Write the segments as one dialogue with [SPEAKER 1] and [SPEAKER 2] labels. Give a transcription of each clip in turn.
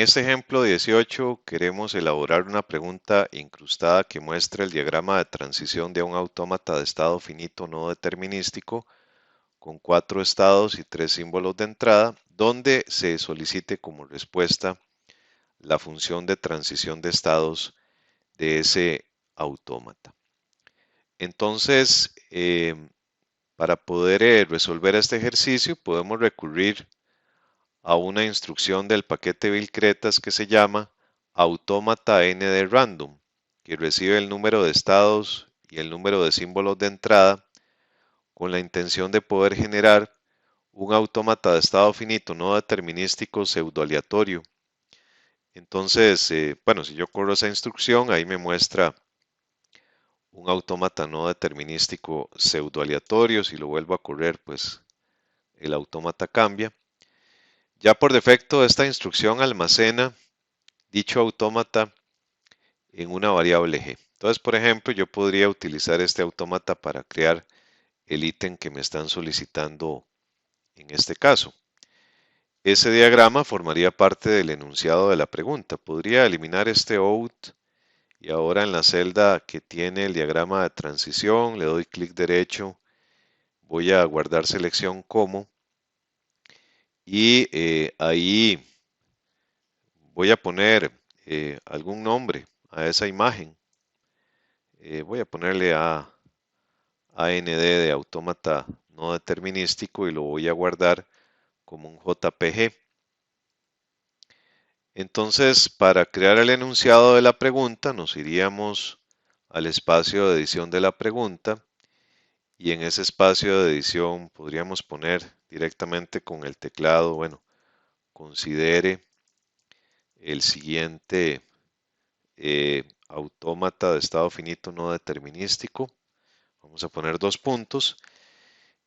[SPEAKER 1] este ejemplo 18 queremos elaborar una pregunta incrustada que muestra el diagrama de transición de un autómata de estado finito no determinístico con 4 estados y 3 símbolos de entrada, donde se solicite como respuesta la función de transición de estados de ese autómata. Entonces, para poder resolver este ejercicio podemos recurrir a una instrucción del paquete Billcretas que se llama autómata n de random, que recibe el número de estados y el número de símbolos de entrada con la intención de poder generar un autómata de estado finito no determinístico pseudoaleatorio. Entonces, bueno, si yo corro esa instrucción, ahí me muestra un autómata no determinístico pseudoaleatorio. Si lo vuelvo a correr, pues el autómata cambia. Ya por defecto, esta instrucción almacena dicho autómata en una variable g. Entonces, por ejemplo, yo podría utilizar este autómata para crear el ítem que me están solicitando en este caso. Ese diagrama formaría parte del enunciado de la pregunta. Podría eliminar este out y ahora en la celda que tiene el diagrama de transición le doy clic derecho, voy a guardar selección como y ahí voy a poner algún nombre a esa imagen. Voy a ponerle a AND de autómata no determinístico y lo voy a guardar como un JPG. Entonces, para crear el enunciado de la pregunta, nos iríamos al espacio de edición de la pregunta y en ese espacio de edición podríamos poner directamente con el teclado, bueno, considere el siguiente autómata de estado finito no determinístico. Vamos a poner 2 puntos.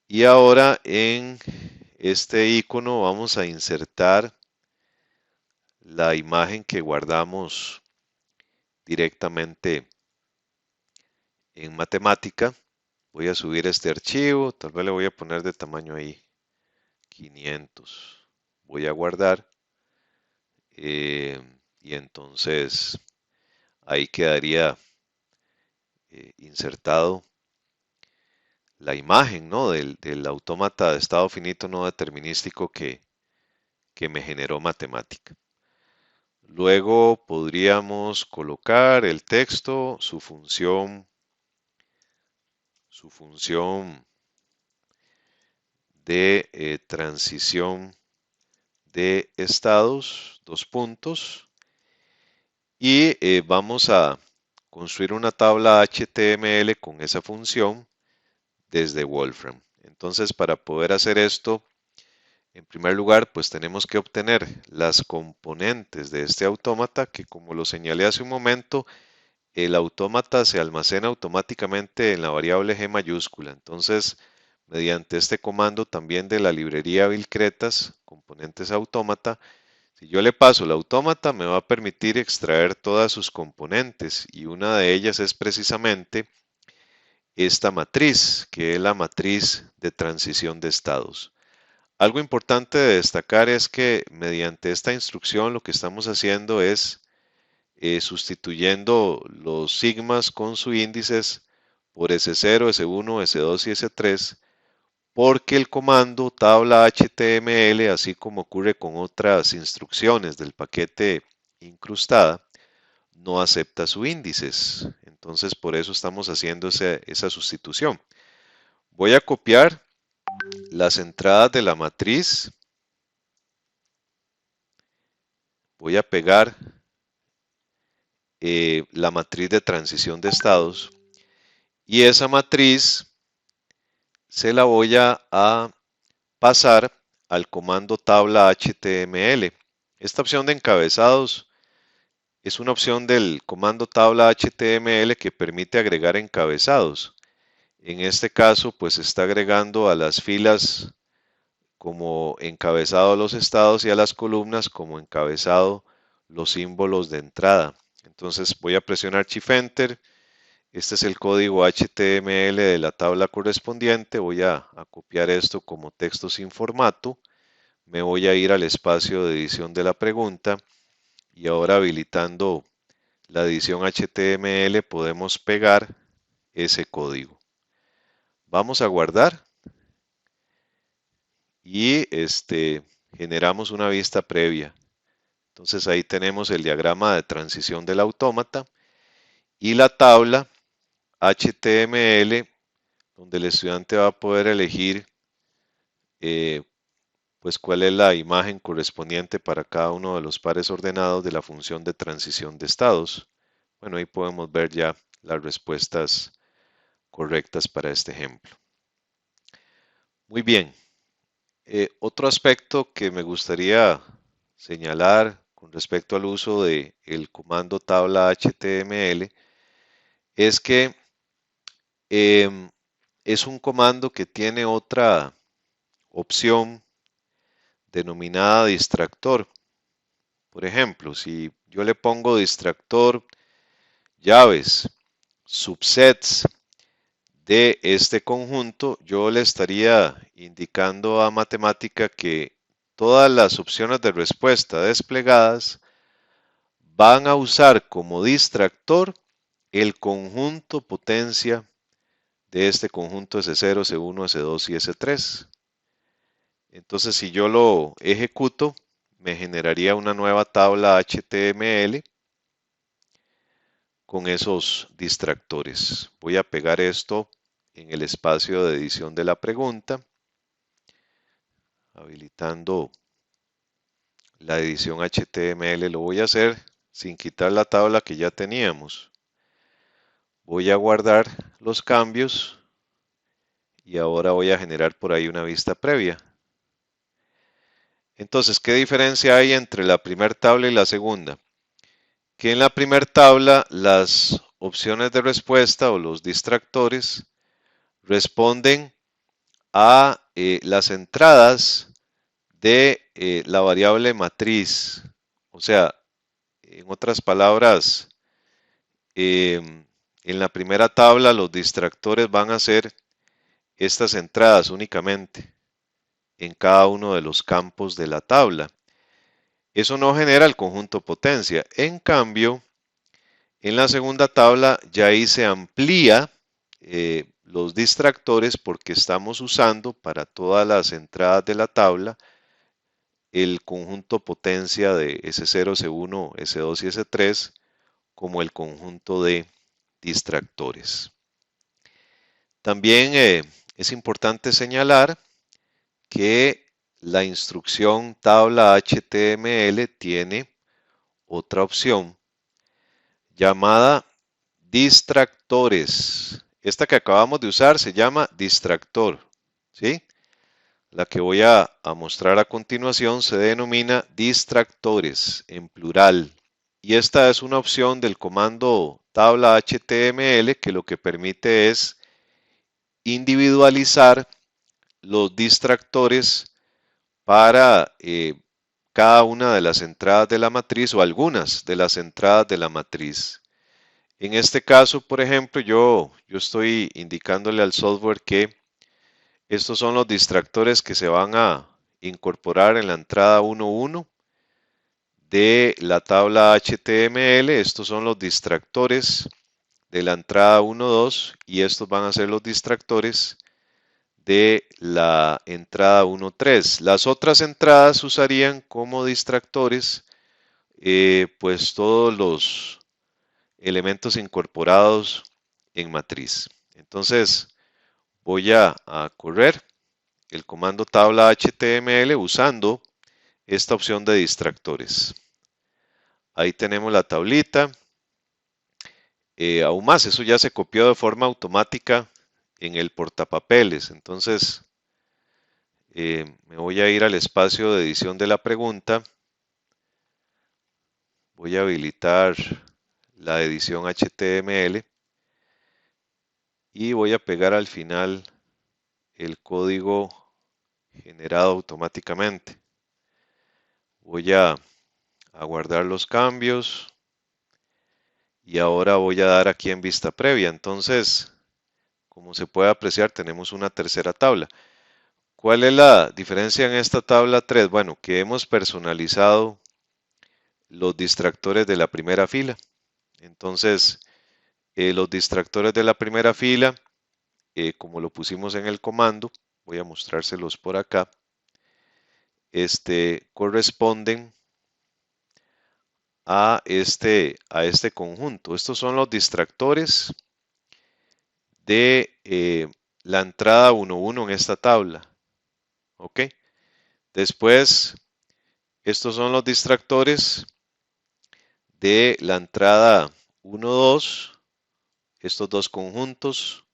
[SPEAKER 1] Y ahora en este icono vamos a insertar la imagen que guardamos directamente en matemática. Voy a subir este archivo, tal vez le voy a poner de tamaño ahí 500. Voy a guardar y entonces ahí quedaría insertado la imagen, ¿no? del autómata de estado finito no determinístico que me generó matemática. Luego podríamos colocar el texto, su función de transición de estados, 2 puntos, y vamos a construir una tabla HTML con esa función desde Wolfram. Entonces, para poder hacer esto, en primer lugar, pues tenemos que obtener las componentes de este autómata, que como lo señalé hace un momento, el autómata se almacena automáticamente en la variable G mayúscula. Entonces, mediante este comando también de la librería Billcretas, componentes autómata, si yo le paso el autómata, me va a permitir extraer todas sus componentes y una de ellas es precisamente esta matriz, que es la matriz de transición de estados. Algo importante de destacar es que mediante esta instrucción lo que estamos haciendo es sustituyendo los sigmas con sus índices por S0, S1, S2 y S3, porque el comando tabla HTML, así como ocurre con otras instrucciones del paquete incrustada, no acepta sus índices. Entonces, por eso estamos haciendo esa sustitución. Voy a copiar las entradas de la matriz. Voy a pegar la matriz de transición de estados y esa matriz se la voy a pasar al comando tabla HTML. Esta opción de encabezados es una opción del comando tabla HTML que permite agregar encabezados. En este caso, pues está agregando a las filas como encabezado los estados y a las columnas como encabezado los símbolos de entrada. Entonces voy a presionar Shift Enter. Este es el código HTML de la tabla correspondiente. Voy a copiar esto como texto sin formato. Me voy a ir al espacio de edición de la pregunta y ahora habilitando la edición HTML podemos pegar ese código. Vamos a guardar y generamos una vista previa. Entonces ahí tenemos el diagrama de transición del autómata y la tabla HTML donde el estudiante va a poder elegir pues cuál es la imagen correspondiente para cada uno de los pares ordenados de la función de transición de estados. Bueno, ahí podemos ver ya las respuestas correctas para este ejemplo. Muy bien. Otro aspecto que me gustaría señalar con respecto al uso del comando tabla HTML es que es un comando que tiene otra opción denominada distractor. Por ejemplo, si yo le pongo distractor llaves, subsets de este conjunto, yo le estaría indicando a matemática que todas las opciones de respuesta desplegadas van a usar como distractor el conjunto potencia de este conjunto S0, S1, S2 y S3. Entonces, si yo lo ejecuto, me generaría una nueva tabla HTML con esos distractores. Voy a pegar esto en el espacio de edición de la pregunta, habilitando la edición HTML. Lo voy a hacer sin quitar la tabla que ya teníamos. Voy a guardar los cambios y ahora voy a generar por ahí una vista previa. Entonces, ¿qué diferencia hay entre la primera tabla y la segunda? Que en la primera tabla las opciones de respuesta o los distractores responden a las entradas de la variable matriz. O sea, en otras palabras, en la primera tabla los distractores van a ser estas entradas únicamente en cada uno de los campos de la tabla. Eso no genera el conjunto potencia. En cambio, en la segunda tabla ya ahí se amplía los distractores porque estamos usando para todas las entradas de la tabla el conjunto potencia de S0, S1, S2 y S3 como el conjunto de distractores. También es importante señalar que la instrucción tabla HTML tiene otra opción llamada distractores. Esta que acabamos de usar se llama distractor, ¿sí? La que voy a mostrar a continuación se denomina distractores en plural. Y esta es una opción del comando tabla HTML que lo que permite es individualizar los distractores para cada una de las entradas de la matriz o algunas de las entradas de la matriz. En este caso, por ejemplo, yo estoy indicándole al software que estos son los distractores que se van a incorporar en la entrada 1.1 de la tabla HTML. Estos son los distractores de la entrada 1.2 y estos van a ser los distractores de la entrada 1.3. Las otras entradas usarían como distractores pues todos los elementos incorporados en matriz. Entonces voy a correr el comando tabla HTML usando esta opción de distractores. Ahí tenemos la tablita. Aún más, eso ya se copió de forma automática en el portapapeles. Entonces, me voy a ir al espacio de edición de la pregunta. Voy a habilitar la edición HTML y voy a pegar al final el código generado automáticamente. Voy a guardar los cambios y ahora voy a dar aquí en vista previa. Entonces, como se puede apreciar, tenemos una tercera tabla. ¿Cuál es la diferencia en esta tabla 3? Bueno, que hemos personalizado los distractores de la primera fila. Entonces, los distractores de la primera fila, como lo pusimos en el comando, voy a mostrárselos por acá, corresponden a este conjunto. Estos son los distractores de la entrada 1.1 en esta tabla. ¿Ok? Después, estos son los distractores de la entrada 1.2, estos dos conjuntos,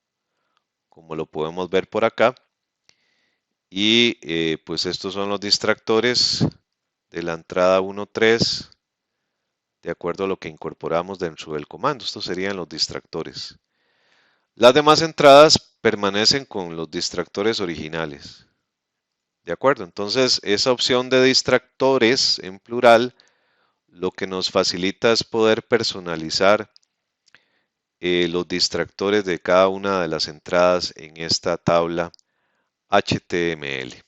[SPEAKER 1] como lo podemos ver por acá. Y pues estos son los distractores de la entrada 1.3, de acuerdo a lo que incorporamos dentro del comando. Estos serían los distractores. Las demás entradas permanecen con los distractores originales. ¿De acuerdo? Entonces, esa opción de distractores en plural lo que nos facilita es poder personalizar los distractores de cada una de las entradas en esta tabla HTML.